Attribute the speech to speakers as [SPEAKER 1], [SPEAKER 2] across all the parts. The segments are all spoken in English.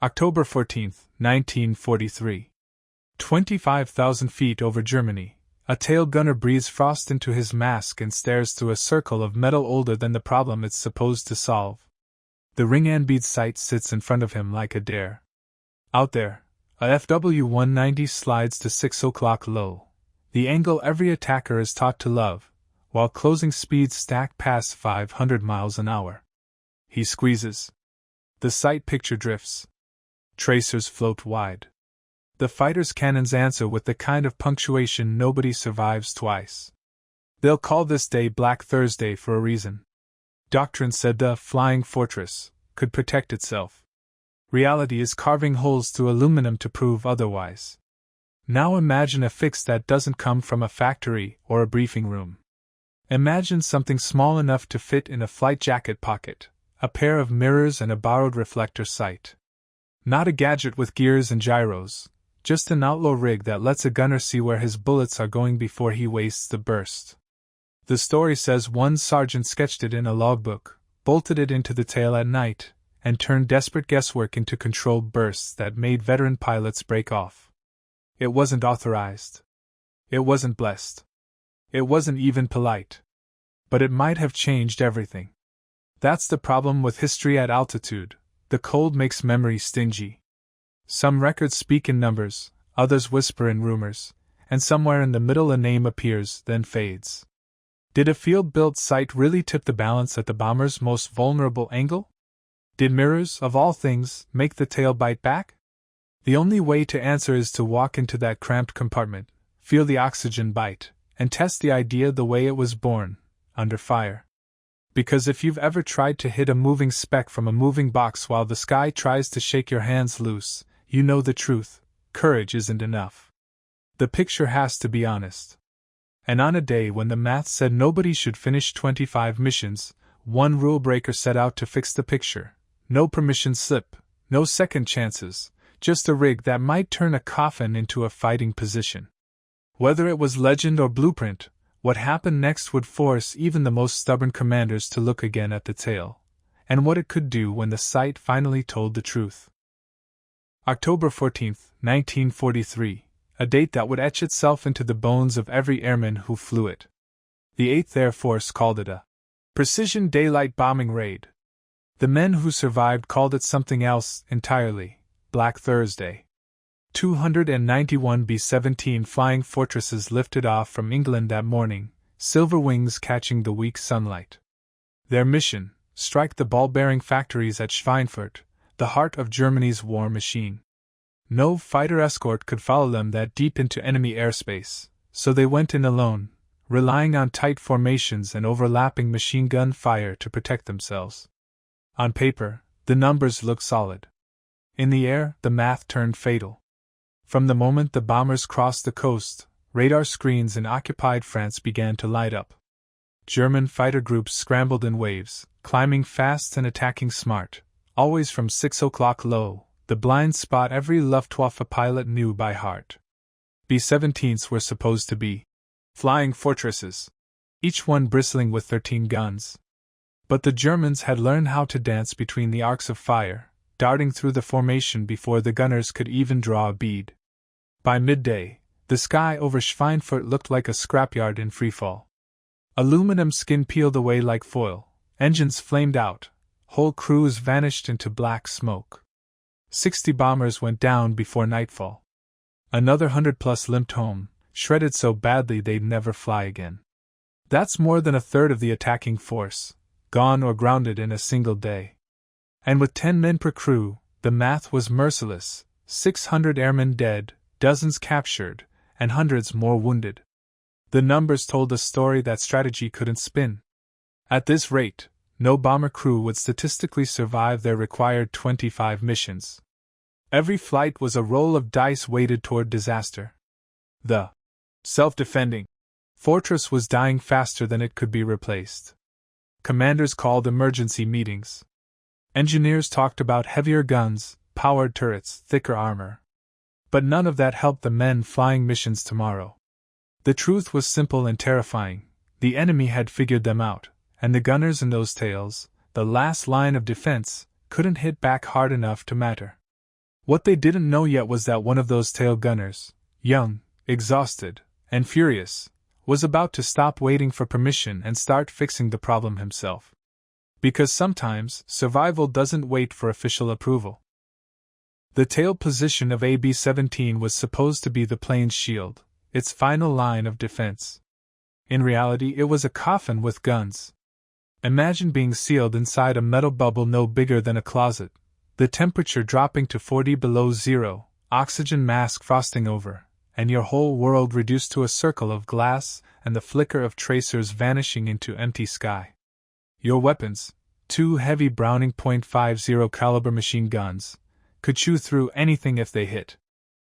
[SPEAKER 1] October 14, 1943. 25,000 feet over Germany, a tail gunner breathes frost into his mask and stares through a circle of metal older than the problem it's supposed to solve. The ring-and-bead sight sits in front of him like a dare. Out there, a FW-190 slides to 6 o'clock low, the angle every attacker is taught to love, while closing speeds stack past 500 miles an hour. He squeezes. The sight picture drifts. Tracers float wide. The fighter's cannons answer with the kind of punctuation nobody survives twice. They'll call this day Black Thursday for a reason. Doctrine said the flying fortress could protect itself. Reality is carving holes through aluminum to prove otherwise. Now imagine a fix that doesn't come from a factory or a briefing room. Imagine something small enough to fit in a flight jacket pocket, a pair of mirrors and a borrowed reflector sight. Not a gadget with gears and gyros, just an outlaw rig that lets a gunner see where his bullets are going before he wastes the burst. The story says one sergeant sketched it in a logbook, bolted it into the tail at night, and turned desperate guesswork into controlled bursts that made veteran pilots break off. It wasn't authorized. It wasn't blessed. It wasn't even polite. But it might have changed everything. That's the problem with history at altitude. The cold makes memory stingy. Some records speak in numbers, others whisper in rumors, and somewhere in the middle a name appears, then fades. Did a field-built sight really tip the balance at the bomber's most vulnerable angle? Did mirrors, of all things, make the tail bite back? The only way to answer is to walk into that cramped compartment, feel the oxygen bite, and test the idea the way it was born, under fire. Because if you've ever tried to hit a moving speck from a moving box while the sky tries to shake your hands loose, you know the truth: courage isn't enough. The picture has to be honest. And on a day when the math said nobody should finish 25 missions, one rule breaker set out to fix the picture. No permission slip, no second chances, just a rig that might turn a coffin into a fighting position. Whether it was legend or blueprint, what happened next would force even the most stubborn commanders to look again at the tail, and what it could do when the sight finally told the truth. October 14, 1943, a date that would etch itself into the bones of every airman who flew it. The 8th Air Force called it a precision daylight bombing raid. The men who survived called it something else entirely: Black Thursday. 291 B-17 flying fortresses lifted off from England that morning, silver wings catching the weak sunlight. Their mission: strike the ball-bearing factories at Schweinfurt, the heart of Germany's war machine. No fighter escort could follow them that deep into enemy airspace, so they went in alone, relying on tight formations and overlapping machine gun fire to protect themselves. On paper, the numbers looked solid. In the air, the math turned fatal. From the moment the bombers crossed the coast, radar screens in occupied France began to light up. German fighter groups scrambled in waves, climbing fast and attacking smart, always from 6 o'clock low, the blind spot every Luftwaffe pilot knew by heart. B-17s were supposed to be flying fortresses, each one bristling with 13 guns. But the Germans had learned how to dance between the arcs of fire, darting through the formation before the gunners could even draw a bead. By midday, the sky over Schweinfurt looked like a scrapyard in freefall. Aluminum skin peeled away like foil, engines flamed out, whole crews vanished into black smoke. 60 bombers went down before nightfall. Another 100+ limped home, shredded so badly they'd never fly again. That's more than a third of the attacking force, gone or grounded in a single day. And with 10 men per crew, the math was merciless: 600 airmen dead, dozens captured, and hundreds more wounded. The numbers told a story that strategy couldn't spin. At this rate, no bomber crew would statistically survive their required 25 missions. Every flight was a roll of dice weighted toward disaster. The self-defending fortress was dying faster than it could be replaced. Commanders called emergency meetings. Engineers talked about heavier guns, powered turrets, thicker armor. But none of that helped the men flying missions tomorrow. The truth was simple and terrifying: the enemy had figured them out, and the gunners in those tails, the last line of defense, couldn't hit back hard enough to matter. What they didn't know yet was that one of those tail gunners, young, exhausted, and furious, was about to stop waiting for permission and start fixing the problem himself. Because sometimes, survival doesn't wait for official approval. The tail position of AB-17 was supposed to be the plane's shield, its final line of defense. In reality, it was a coffin with guns. Imagine being sealed inside a metal bubble no bigger than a closet, the temperature dropping to 40 below zero, oxygen mask frosting over, and your whole world reduced to a circle of glass and the flicker of tracers vanishing into empty sky. Your weapons, 2 heavy Browning .50 caliber machine guns, could chew through anything if they hit.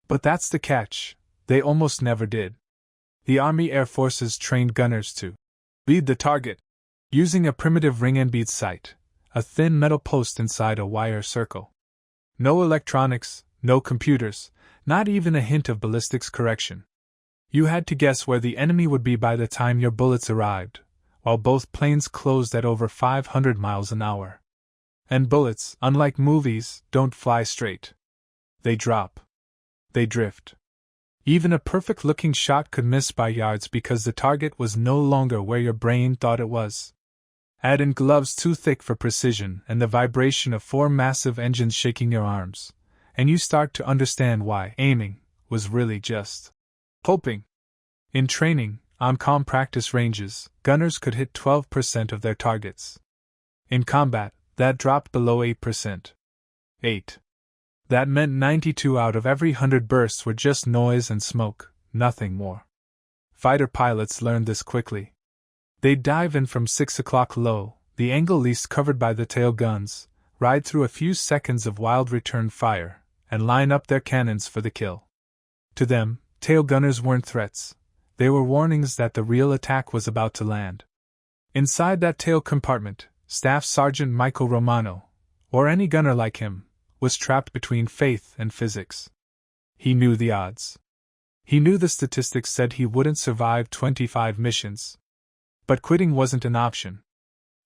[SPEAKER 1] But that's the catch, they almost never did. The Army Air Forces trained gunners to lead the target, using a primitive ring and bead sight, a thin metal post inside a wire circle. No electronics, no computers, not even a hint of ballistics correction. You had to guess where the enemy would be by the time your bullets arrived, while both planes closed at over 500 miles an hour. And bullets, unlike movies, don't fly straight. They drop. They drift. Even a perfect-looking shot could miss by yards because the target was no longer where your brain thought it was. Add in gloves too thick for precision and the vibration of 4 massive engines shaking your arms, and you start to understand why aiming was really just hoping. In training, on calm practice ranges, gunners could hit 12% of their targets. In combat, that dropped below 8%. 8. That meant 92 out of every 100 bursts were just noise and smoke, nothing more. Fighter pilots learned this quickly. They'd dive in from 6 o'clock low, the angle least covered by the tail guns, ride through a few seconds of wild return fire, and line up their cannons for the kill. To them, tail gunners weren't threats. They were warnings that the real attack was about to land. Inside that tail compartment, Staff Sergeant Michael Romano, or any gunner like him, was trapped between faith and physics. He knew the odds. He knew the statistics said he wouldn't survive 25 missions. But quitting wasn't an option.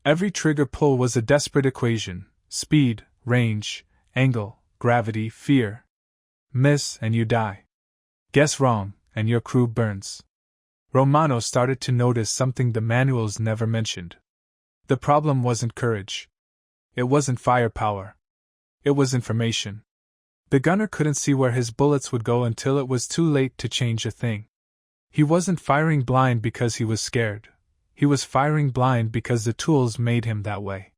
[SPEAKER 1] Every trigger pull was a desperate equation: speed, range, angle, gravity, fear. Miss and you die. Guess wrong, and your crew burns. Romano started to notice something the manuals never mentioned. The problem wasn't courage. It wasn't firepower. It was information. The gunner couldn't see where his bullets would go until it was too late to change a thing. He wasn't firing blind because he was scared. He was firing blind because the tools made him that way.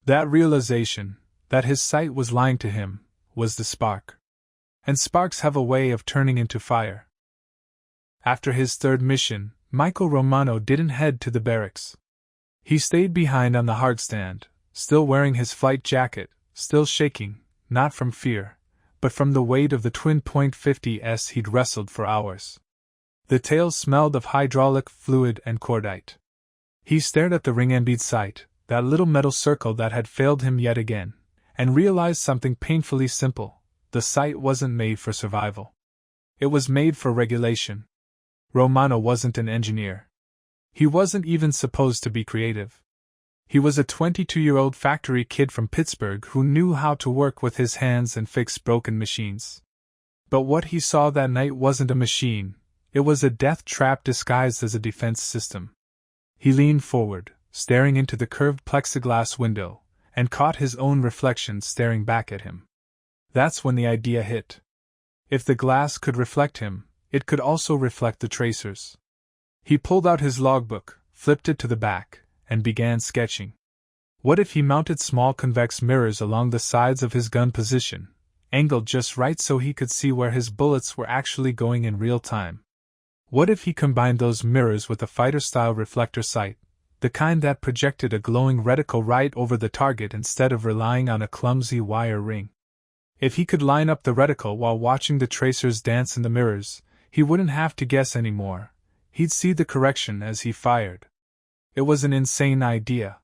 [SPEAKER 1] That realization, that his sight was lying to him, was the spark. And sparks have a way of turning into fire. After his 3rd mission, Michael Romano didn't head to the barracks. He stayed behind on the hardstand, still wearing his flight jacket, still shaking, not from fear, but from the weight of the twin .50s he'd wrestled for hours. The tails smelled of hydraulic fluid and cordite. He stared at the ring and bead sight, that little metal circle that had failed him yet again, and realized something painfully simple: the sight wasn't made for survival. It was made for regulation. Romano wasn't an engineer. He wasn't even supposed to be creative. He was a 22-year-old factory kid from Pittsburgh who knew how to work with his hands and fix broken machines. But what he saw that night wasn't a machine, it was a death trap disguised as a defense system. He leaned forward, staring into the curved plexiglass window, and caught his own reflection staring back at him. That's when the idea hit. If the glass could reflect him, it could also reflect the tracers. He pulled out his logbook, flipped it to the back, and began sketching. What if he mounted small convex mirrors along the sides of his gun position, angled just right so he could see where his bullets were actually going in real time? What if he combined those mirrors with a fighter-style reflector sight, the kind that projected a glowing reticle right over the target instead of relying on a clumsy wire ring? If he could line up the reticle while watching the tracers dance in the mirrors, he wouldn't have to guess anymore. He'd see the correction as he fired. It was an insane idea.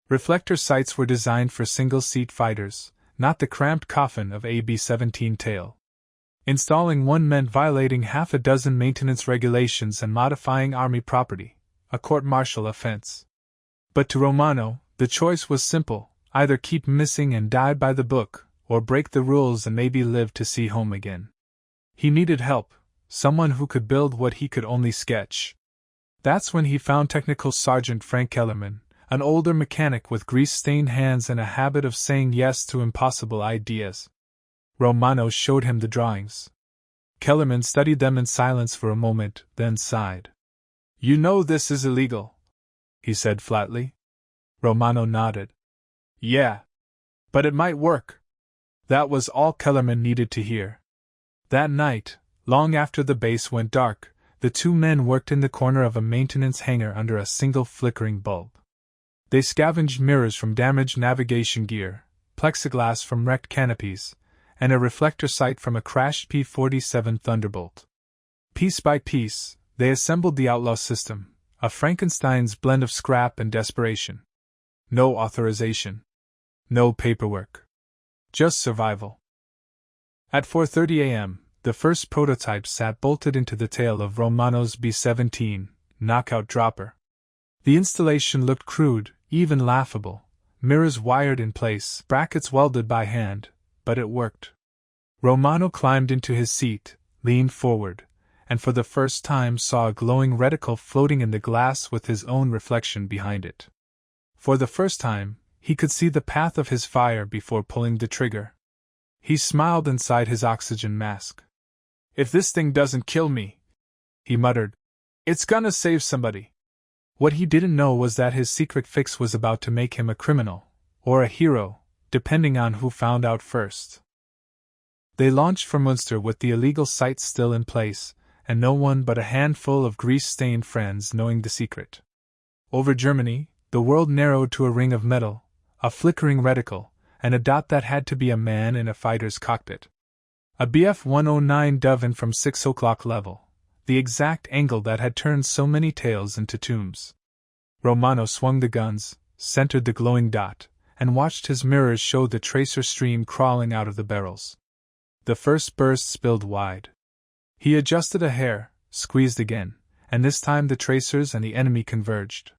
[SPEAKER 1] Reflector sights were designed for single-seat fighters, not the cramped coffin of AB-17 tail. Installing one meant violating half a dozen maintenance regulations and modifying Army property, a court-martial offense. But to Romano, the choice was simple: either keep missing and die by the book, or break the rules and maybe live to see home again. He needed help, someone who could build what he could only sketch. That's when he found Technical Sergeant Frank Airmen, an older mechanic with grease-stained hands and a habit of saying yes to impossible ideas. Romano showed him the drawings. Kellerman studied them in silence for a moment, then sighed. "You know this is illegal," he said flatly. Romano nodded. "Yeah. But it might work." That was all Kellerman needed to hear. That night, long after the base went dark, the two men worked in the corner of a maintenance hangar under a single flickering bulb. They scavenged mirrors from damaged navigation gear, plexiglass from wrecked canopies, and a reflector sight from a crashed P-47 Thunderbolt. Piece by piece, they assembled the outlaw system, a Frankenstein's blend of scrap and desperation. No authorization. No paperwork. Just survival. At 4:30 a.m., the first prototype sat bolted into the tail of Romano's B-17 knockout dropper. The installation looked crude, even laughable, mirrors wired in place, brackets welded by hand, but it worked. Romano climbed into his seat, leaned forward, and for the first time saw a glowing reticle floating in the glass with his own reflection behind it. For the first time, he could see the path of his fire before pulling the trigger. He smiled inside his oxygen mask. "If this thing doesn't kill me," he muttered, "it's gonna save somebody." What he didn't know was that his secret fix was about to make him a criminal, or a hero, depending on who found out first. They launched for Munster with the illegal site still in place, and no one but a handful of grease-stained friends knowing the secret. Over Germany, the world narrowed to a ring of metal, a flickering reticle, and a dot that had to be a man in a fighter's cockpit. A Bf-109 dove in from 6 o'clock level, the exact angle that had turned so many tales into tombs. Romano swung the guns, centered the glowing dot, and watched his mirrors show the tracer stream crawling out of the barrels. The first burst spilled wide. He adjusted a hair, squeezed again, and this time the tracers and the enemy converged.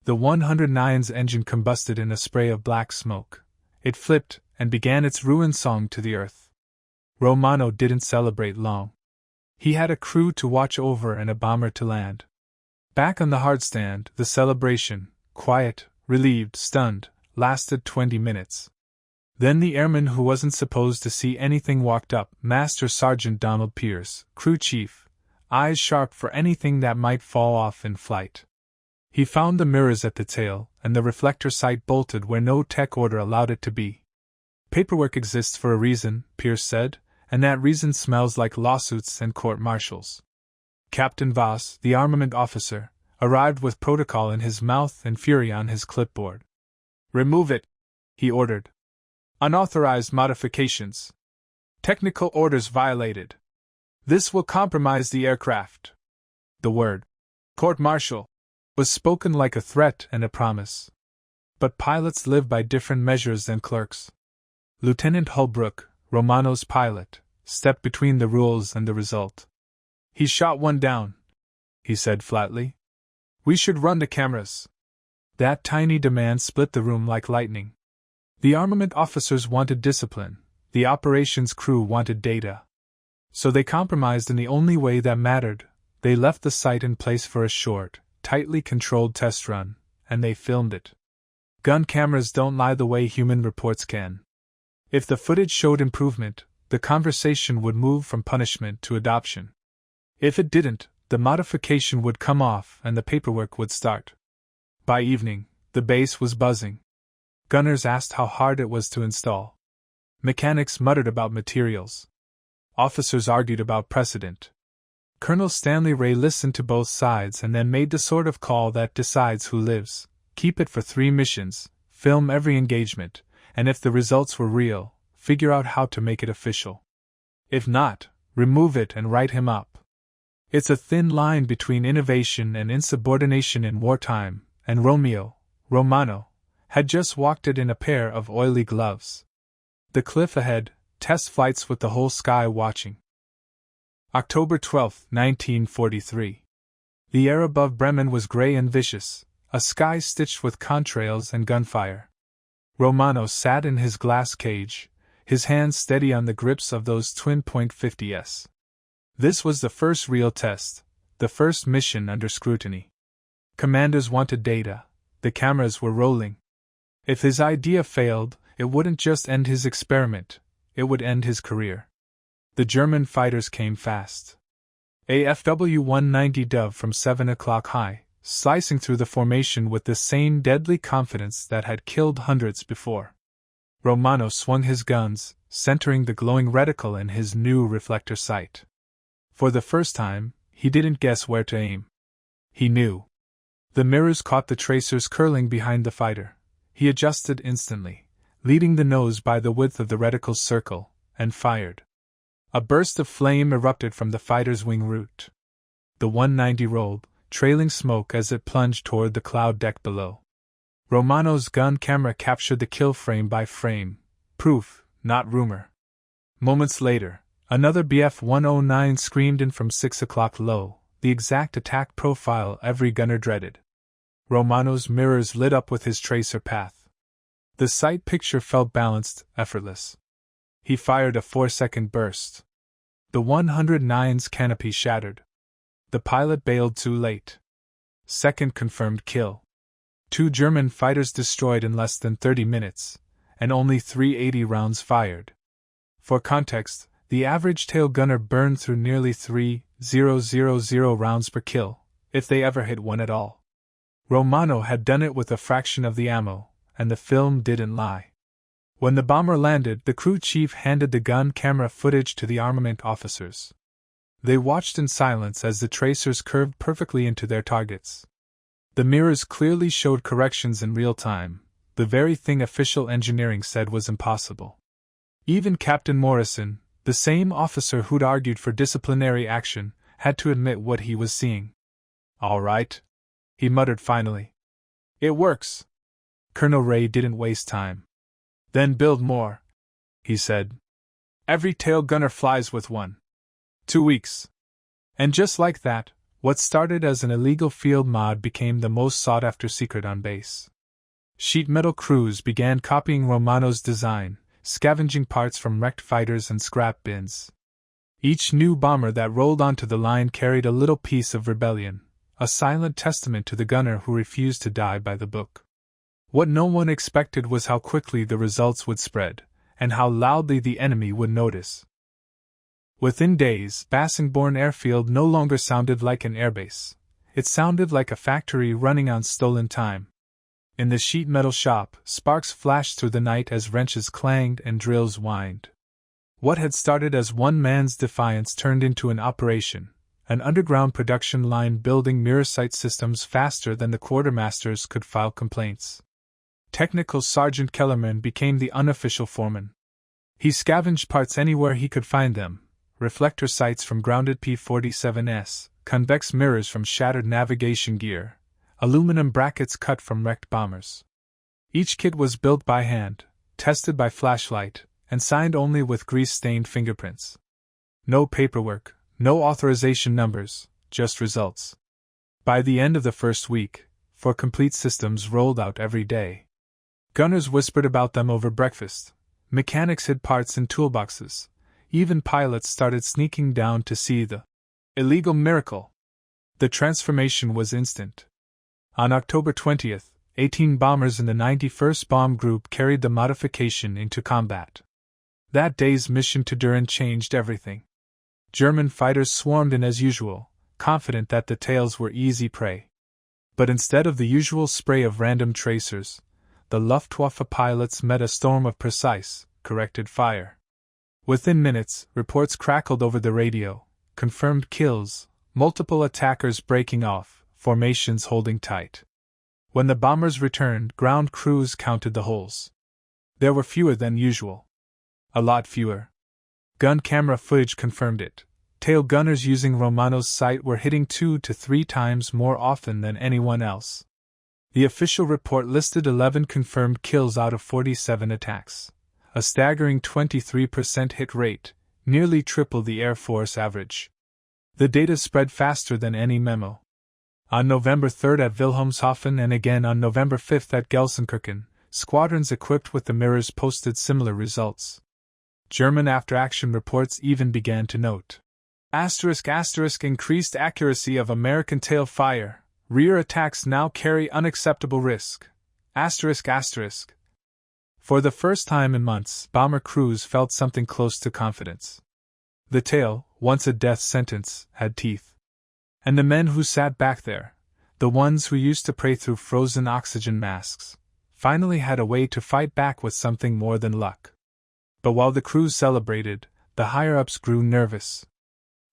[SPEAKER 1] The 109's engine combusted in a spray of black smoke. It flipped and began its ruin song to the earth. Romano didn't celebrate long. He had a crew to watch over and a bomber to land. Back on the hardstand, the celebration, quiet, relieved, stunned, lasted 20 minutes. Then the airman who wasn't supposed to see anything walked up, Master Sergeant Donald Pierce, crew chief, eyes sharp for anything that might fall off in flight. He found the mirrors at the tail, and the reflector sight bolted where no tech order allowed it to be. "Paperwork exists for a reason," Pierce said, "and that reason smells like lawsuits and court-martials." Captain Voss, the armament officer, arrived with protocol in his mouth and fury on his clipboard. "Remove it," he ordered. "Unauthorized modifications. Technical orders violated. This will compromise the aircraft." The word, court-martial, was spoken like a threat and a promise. But pilots live by different measures than clerks. Lieutenant Holbrook, Romano's pilot, stepped between the rules and the result. "He shot one down," he said flatly. "We should run the cameras." That tiny demand split the room like lightning. The armament officers wanted discipline, the operations crew wanted data. So they compromised in the only way that mattered. They left the site in place for a short, tightly controlled test run, and they filmed it. Gun cameras don't lie the way human reports can. If the footage showed improvement, the conversation would move from punishment to adoption. If it didn't, the modification would come off and the paperwork would start. By evening, the base was buzzing. Gunners asked how hard it was to install. Mechanics muttered about materials. Officers argued about precedent. Colonel Stanley Ray listened to both sides and then made the sort of call that decides who lives. Keep it for 3 missions, film every engagement, and if the results were real, figure out how to make it official. If not, remove it and write him up. It's a thin line between innovation and insubordination in wartime, and Romano, had just walked it in a pair of oily gloves. The cliff ahead, test flights with the whole sky watching. October 12, 1943. The air above Bremen was gray and vicious, a sky stitched with contrails and gunfire. Romano sat in his glass cage, his hands steady on the grips of those twin .50s. This was the first real test, the first mission under scrutiny. Commanders wanted data, the cameras were rolling. If his idea failed, it wouldn't just end his experiment, it would end his career. The German fighters came fast. A FW-190 Dove from 7 o'clock high, slicing through the formation with the same deadly confidence that had killed hundreds before. Romano swung his guns, centering the glowing reticle in his new reflector sight. For the first time, he didn't guess where to aim. He knew. The mirrors caught the tracers curling behind the fighter. He adjusted instantly, leading the nose by the width of the reticle's circle, and fired. A burst of flame erupted from the fighter's wing root. The 190 rolled, trailing smoke as it plunged toward the cloud deck below. Romano's gun camera captured the kill frame by frame, proof, not rumor. Moments later, another Bf-109 screamed in from 6 o'clock low, the exact attack profile every gunner dreaded. Romano's mirrors lit up with his tracer path. The sight picture felt balanced, effortless. He fired a 4-second burst. The 109's canopy shattered. The pilot bailed too late. Second confirmed kill. 2 German fighters destroyed in less than 30 minutes, and only 380 rounds fired. For context, the average tail gunner burned through nearly 3,000 rounds per kill, if they ever hit one at all. Romano had done it with a fraction of the ammo, and the film didn't lie. When the bomber landed, the crew chief handed the gun camera footage to the armament officers. They watched in silence as the tracers curved perfectly into their targets. The mirrors clearly showed corrections in real time, the very thing official engineering said was impossible. Even Captain Morrison, the same officer who'd argued for disciplinary action, had to admit what he was seeing. "All right," he muttered finally. "It works." Colonel Ray didn't waste time. "Then build more," he said. "Every tail gunner flies with one. 2 weeks." And just like that, what started as an illegal field mod became the most sought-after secret on base. Sheet metal crews began copying Romano's design, scavenging parts from wrecked fighters and scrap bins. Each new bomber that rolled onto the line carried a little piece of rebellion, a silent testament to the gunner who refused to die by the book. What no one expected was how quickly the results would spread, and how loudly the enemy would notice. Within days, Bassingbourn Airfield no longer sounded like an airbase. It sounded like a factory running on stolen time. In the sheet metal shop, sparks flashed through the night as wrenches clanged and drills whined. What had started as one man's defiance turned into an operation, an underground production line building mirror sight systems faster than the quartermasters could file complaints. Technical Sergeant Kellerman became the unofficial foreman. He scavenged parts anywhere he could find them, reflector sights from grounded P-47s, convex mirrors from shattered navigation gear, aluminum brackets cut from wrecked bombers. Each kit was built by hand, tested by flashlight, and signed only with grease-stained fingerprints. No paperwork, no authorization numbers, just results. By the end of the first week, 4 complete systems rolled out every day. Gunners whispered about them over breakfast. Mechanics hid parts in toolboxes. Even pilots started sneaking down to see the illegal miracle. The transformation was instant. On October 20th, 18 bombers in the 91st Bomb Group carried the modification into combat. That day's mission to Durin changed everything. German fighters swarmed in as usual, confident that the tails were easy prey. But instead of the usual spray of random tracers, the Luftwaffe pilots met a storm of precise, corrected fire. Within minutes, reports crackled over the radio, confirmed kills, multiple attackers breaking off, formations holding tight. When the bombers returned, ground crews counted the holes. There were fewer than usual. A lot fewer. Gun camera footage confirmed it. Tail gunners using Romano's sight were hitting 2 to 3 times more often than anyone else. The official report listed 11 confirmed kills out of 47 attacks. A staggering 23% hit rate, nearly triple the Air Force average. The data spread faster than any memo. On November 3rd at Wilhelmshaven and again on November 5th at Gelsenkirchen, squadrons equipped with the mirrors posted similar results. German after-action reports even began to note increased accuracy of American tail fire. Rear attacks now carry unacceptable risk. For the first time in months, bomber crews felt something close to confidence. The tail, once a death sentence, had teeth. And the men who sat back there, the ones who used to pray through frozen oxygen masks, finally had a way to fight back with something more than luck. But while the crews celebrated, the higher-ups grew nervous.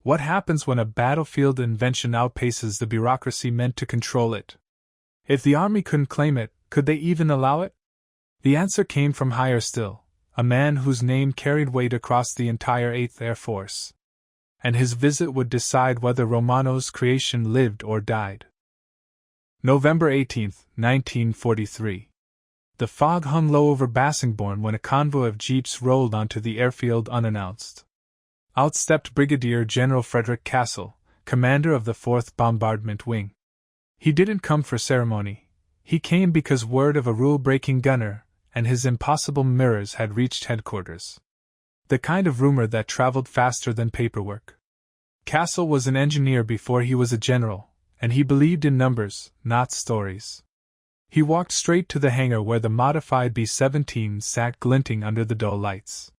[SPEAKER 1] What happens when a battlefield invention outpaces the bureaucracy meant to control it? If the Army couldn't claim it, could they even allow it? The answer came from higher still, a man whose name carried weight across the entire 8th Air Force. And his visit would decide whether Romano's creation lived or died. November 18, 1943. The fog hung low over Bassingbourn when a convoy of jeeps rolled onto the airfield unannounced. Out stepped Brigadier General Frederick Castle, commander of the 4th Bombardment Wing. He didn't come for ceremony. He came because word of a rule-breaking gunner and his impossible mirrors had reached headquarters. The kind of rumor that traveled faster than paperwork. Castle was an engineer before he was a general, and he believed in numbers, not stories. He walked straight to the hangar where the modified B-17 sat glinting under the dull lights.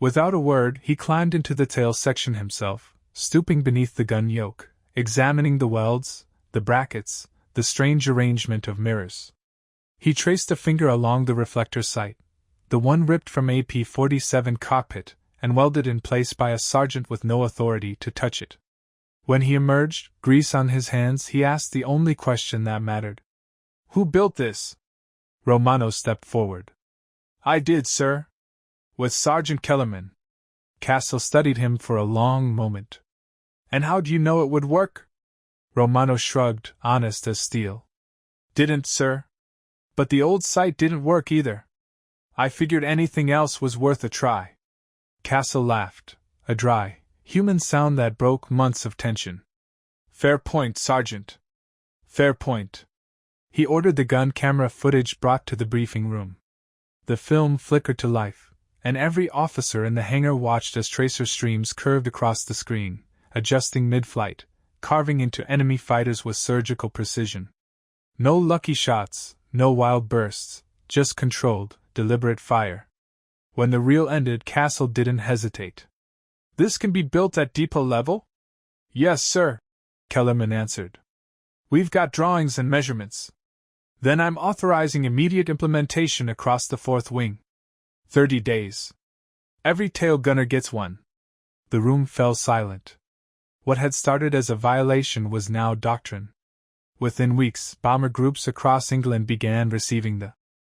[SPEAKER 1] Without a word, he climbed into the tail section himself, stooping beneath the gun yoke, examining the welds, the brackets, the strange arrangement of mirrors. He traced a finger along the reflector sight, the one ripped from a P-47 cockpit, and welded in place by a sergeant with no authority to touch it. When he emerged, grease on his hands, he asked the only question that mattered. "Who built this?" Romano stepped forward. "I did, sir. With Sergeant Kellerman." Castle studied him for a long moment. "And how do you know it would work?" Romano shrugged, honest as steel. "Didn't, sir. But the old sight didn't work either. I figured anything else was worth a try." Castle laughed, a dry, human sound that broke months of tension. "Fair point, Sergeant. Fair point." He ordered the gun camera footage brought to the briefing room. The film flickered to life, and every officer in the hangar watched as tracer streams curved across the screen, adjusting mid-flight, carving into enemy fighters with surgical precision. No lucky shots, no wild bursts, just controlled, deliberate fire. When the reel ended, Castle didn't hesitate. "This can be built at depot level?" "Yes, sir," Kellerman answered. "We've got drawings and measurements." "Then I'm authorizing immediate implementation across the 4th Wing. 30 days. Every tail gunner gets one." The room fell silent. What had started as a violation was now doctrine. Within weeks, bomber groups across England began receiving the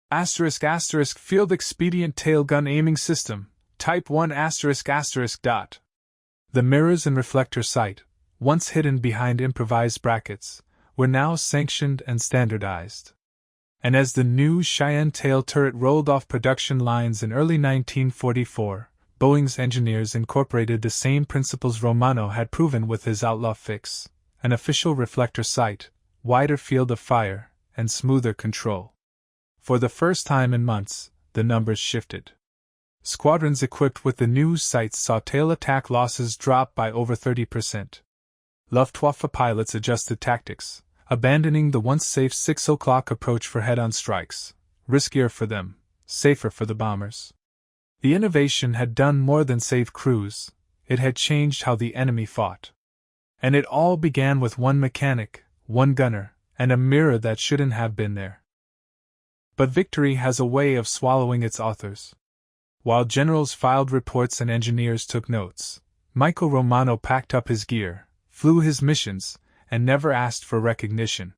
[SPEAKER 1] *** Field Expedient Tail Gun Aiming System, Type 1***. The mirrors and reflector sight, once hidden behind improvised brackets, were now sanctioned and standardized. And as the new Cheyenne tail turret rolled off production lines in early 1944, Boeing's engineers incorporated the same principles Romano had proven with his Outlaw fix: an official reflector sight, wider field of fire, and smoother control. For the first time in months, the numbers shifted. Squadrons equipped with the new sights saw tail attack losses drop by over 30%. Luftwaffe pilots adjusted tactics, abandoning the once safe 6 o'clock approach for head-on strikes, riskier for them, safer for the bombers. The innovation had done more than save crews, it had changed how the enemy fought. And it all began with one mechanic, one gunner, and a mirror that shouldn't have been there. But victory has a way of swallowing its authors. While generals filed reports and engineers took notes, Michael Romano packed up his gear, flew his missions, and never asked for recognition.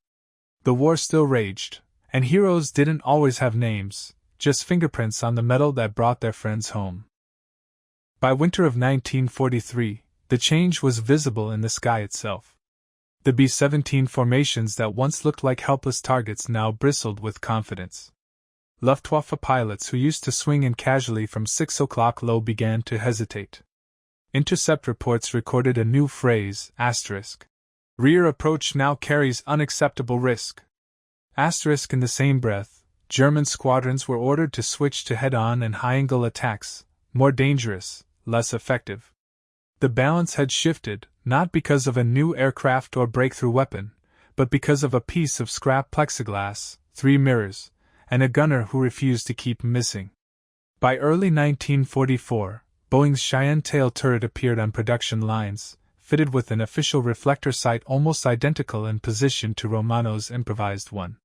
[SPEAKER 1] The war still raged, and heroes didn't always have names, just fingerprints on the metal that brought their friends home. By winter of 1943, the change was visible in the sky itself. The B-17 formations that once looked like helpless targets now bristled with confidence. Luftwaffe pilots who used to swing in casually from 6 o'clock low began to hesitate. Intercept reports recorded a new phrase, **. Rear approach now carries unacceptable risk. **. In the same breath, German squadrons were ordered to switch to head-on and high-angle attacks, more dangerous, less effective. The balance had shifted, not because of a new aircraft or breakthrough weapon, but because of a piece of scrap plexiglass, 3 mirrors, and a gunner who refused to keep missing. By early 1944, Boeing's Cheyenne tail turret appeared on production lines, fitted with an official reflector sight almost identical in position to Romano's improvised one.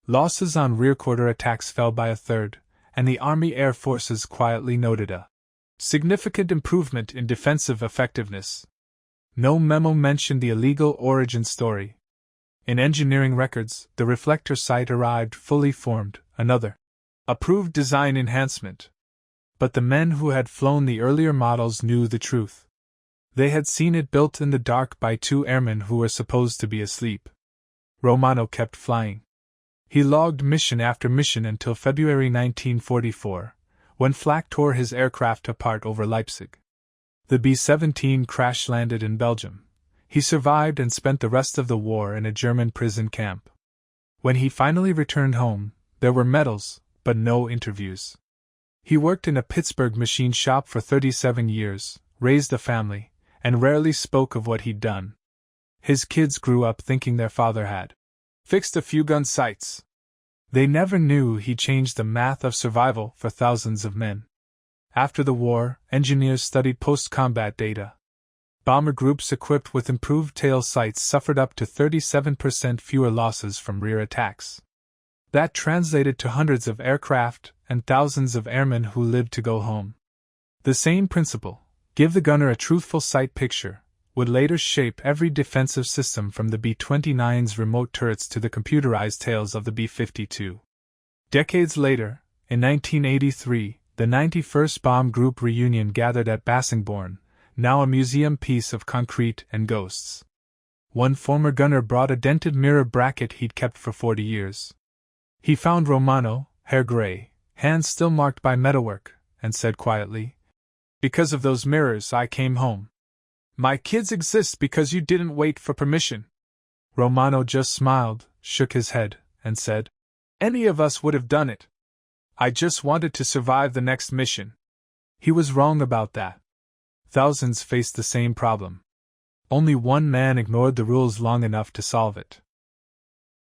[SPEAKER 1] Losses on rear quarter attacks fell by a third, and the Army Air Forces quietly noted a significant improvement in defensive effectiveness. No memo mentioned the illegal origin story. In engineering records, the reflector sight arrived fully formed, another approved design enhancement. But the men who had flown the earlier models knew the truth. They had seen it built in the dark by 2 airmen who were supposed to be asleep. Romano kept flying. He logged mission after mission until February 1944, when flak tore his aircraft apart over Leipzig. The B-17 crash-landed in Belgium. He survived and spent the rest of the war in a German prison camp. When he finally returned home, there were medals, but no interviews. He worked in a Pittsburgh machine shop for 37 years, raised a family, and rarely spoke of what he'd done. His kids grew up thinking their father had fixed a few gun sights. They never knew he changed the math of survival for thousands of men. After the war, engineers studied post-combat data. Bomber groups equipped with improved tail sights suffered up to 37% fewer losses from rear attacks. That translated to hundreds of aircraft and thousands of airmen who lived to go home. The same principle, give the gunner a truthful sight picture, would later shape every defensive system from the B-29's remote turrets to the computerized tails of the B-52. Decades later, in 1983, the 91st Bomb Group reunion gathered at Bassingbourn, now a museum piece of concrete and ghosts. One former gunner brought a dented mirror bracket he'd kept for 40 years. He found Romano, hair gray, hands still marked by metalwork, and said quietly, "Because of those mirrors I came home. My kids exist because you didn't wait for permission." Romano just smiled, shook his head, and said, "Any of us would have done it. I just wanted to survive the next mission." He was wrong about that. Thousands faced the same problem. Only one man ignored the rules long enough to solve it.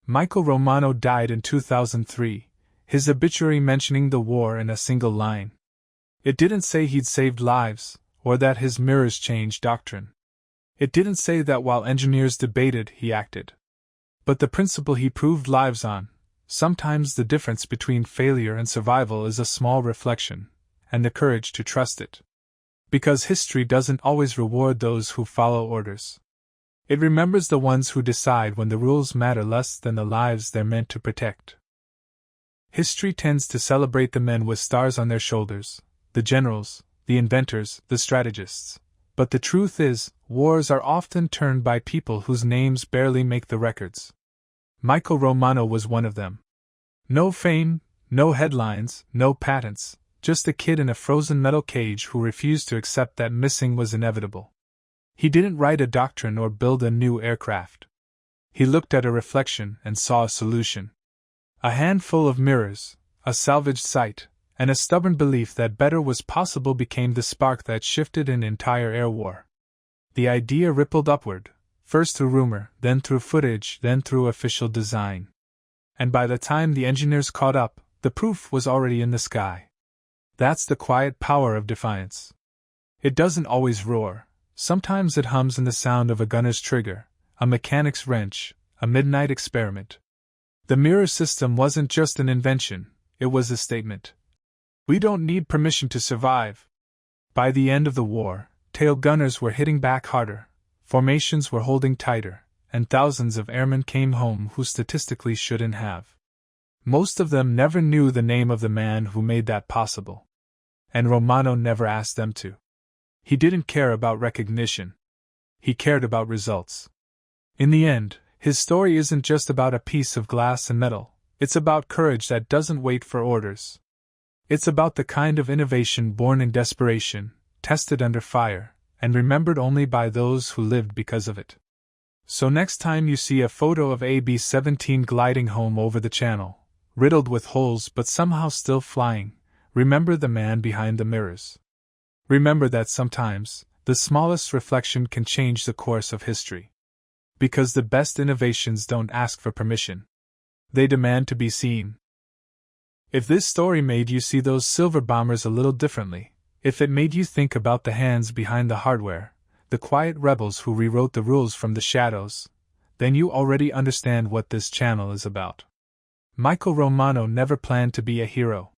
[SPEAKER 1] Michael Romano died in 2003, his obituary mentioning the war in a single line. It didn't say he'd saved lives, or that his mirrors changed doctrine. It didn't say that while engineers debated, he acted. But the principle he proved lives on, sometimes the difference between failure and survival is a small reflection, and the courage to trust it. Because history doesn't always reward those who follow orders. It remembers the ones who decide when the rules matter less than the lives they're meant to protect. History tends to celebrate the men with stars on their shoulders, the generals, the inventors, the strategists. But the truth is, wars are often turned by people whose names barely make the records. Michael Romano was one of them. No fame, no headlines, no patents, just a kid in a frozen metal cage who refused to accept that missing was inevitable. He didn't write a doctrine or build a new aircraft. He looked at a reflection and saw a solution. A handful of mirrors, a salvaged sight, and a stubborn belief that better was possible became the spark that shifted an entire air war. The idea rippled upward, first through rumor, then through footage, then through official design. And by the time the engineers caught up, the proof was already in the sky. That's the quiet power of defiance. It doesn't always roar. Sometimes it hums in the sound of a gunner's trigger, a mechanic's wrench, a midnight experiment. The mirror system wasn't just an invention, it was a statement. We don't need permission to survive. By the end of the war, tail gunners were hitting back harder, formations were holding tighter, and thousands of airmen came home who statistically shouldn't have. Most of them never knew the name of the man who made that possible. And Romano never asked them to. He didn't care about recognition. He cared about results. In the end, his story isn't just about a piece of glass and metal, it's about courage that doesn't wait for orders. It's about the kind of innovation born in desperation, tested under fire, and remembered only by those who lived because of it. So next time you see a photo of a B-17 gliding home over the channel, riddled with holes but somehow still flying, remember the man behind the mirrors. Remember that sometimes, the smallest reflection can change the course of history. Because the best innovations don't ask for permission. They demand to be seen. If this story made you see those silver bombers a little differently, if it made you think about the hands behind the hardware, the quiet rebels who rewrote the rules from the shadows, then you already understand what this channel is about. Michael Romano never planned to be a hero.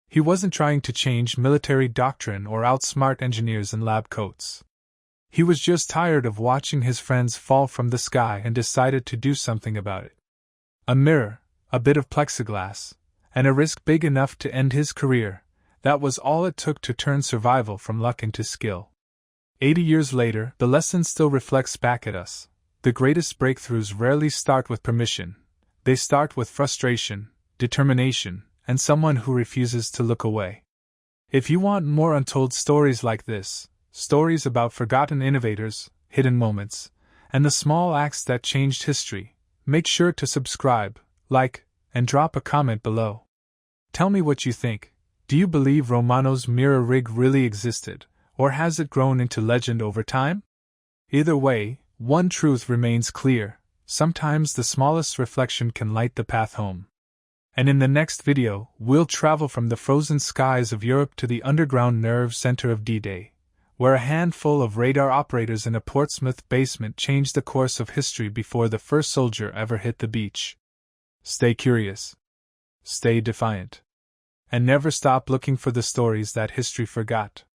[SPEAKER 1] He wasn't trying to change military doctrine or outsmart engineers in lab coats. He was just tired of watching his friends fall from the sky and decided to do something about it. A mirror, a bit of plexiglass, and a risk big enough to end his career, that was all it took to turn survival from luck into skill. 80 years later, the lesson still reflects back at us. The greatest breakthroughs rarely start with permission. They start with frustration, determination, and someone who refuses to look away. If you want more untold stories like this, stories about forgotten innovators, hidden moments, and the small acts that changed history, make sure to subscribe, like, and drop a comment below. Tell me what you think. Do you believe Romano's mirror rig really existed, or has it grown into legend over time? Either way, one truth remains clear: sometimes the smallest reflection can light the path home. And in the next video, we'll travel from the frozen skies of Europe to the underground nerve center of D-Day, where a handful of radar operators in a Portsmouth basement changed the course of history before the first soldier ever hit the beach. Stay curious. Stay defiant. And never stop looking for the stories that history forgot.